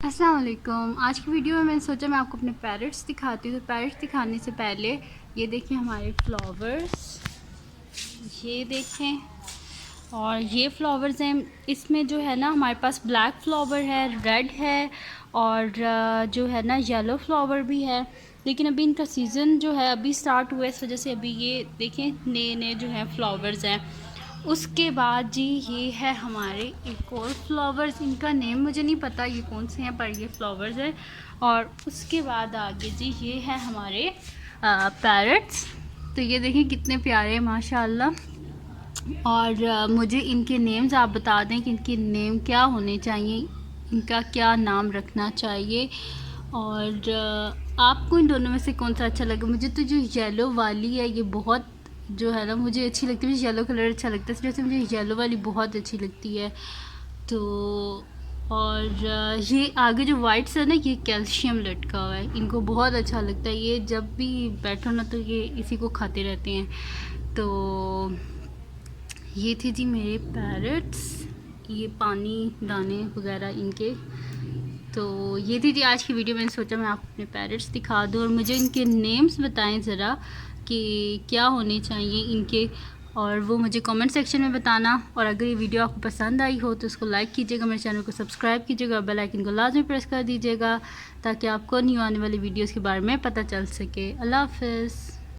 अस्सलाम वालेकुम। आज की वीडियो में मैंने सोचा मैं आपको अपने पैरट्स दिखाती हूँ। तो पैरट्स दिखाने से पहले ये देखें हमारे फ्लावर्स, ये देखें। और ये फ्लावर्स हैं, इसमें जो है ना हमारे पास ब्लैक फ्लावर है, रेड है और जो है ना येलो फ्लावर भी है। लेकिन अभी इनका सीज़न जो है अभी स्टार्ट हुआ है, इस वजह से अभी ये देखें नए नए जो हैं फ्लावर्स हैं। उसके बाद जी ये है हमारे एक और फ्लावर्स, इनका नेम मुझे नहीं पता ये कौन से हैं, पर ये फ्लावर्स हैं। और उसके बाद आगे जी ये है हमारे पैरट्स। तो ये देखें कितने प्यारे हैं माशाल्लाह। और मुझे इनके नेम्स आप बता दें कि इनके नेम क्या होने चाहिए, इनका क्या नाम रखना चाहिए। और आपको इन दोनों में से कौन सा अच्छा लगा? मुझे तो जो येलो वाली है ये बहुत जो है ना मुझे अच्छी लगती है, मुझे येलो कलर अच्छा लगता है, इस वजह से मुझे येलो वाली बहुत अच्छी लगती है। तो और ये आगे जो वाइट्स है ना ये कैल्शियम लटका हुआ है, इनको बहुत अच्छा लगता है। ये जब भी बैठो ना तो ये इसी को खाते रहते हैं। तो ये थे जी मेरे पैरट्स, ये पानी दाने वगैरह इनके। तो ये थी जी आज की वीडियो। मैंने सोचा मैं आपको अपने पैरट्स दिखा दूँ और मुझे इनके नेम्स बताएं ज़रा कि क्या होने चाहिए इनके, और वो मुझे कमेंट सेक्शन में बताना। और अगर ये वीडियो आपको पसंद आई हो तो उसको लाइक कीजिएगा, मेरे चैनल को सब्सक्राइब कीजिएगा और बेल आइकन को लाजमी प्रेस कर दीजिएगा ताकि आपको न्यू आने वाली वीडियोज़ के बारे में पता चल सके। अल्लाह हाफ़िज़।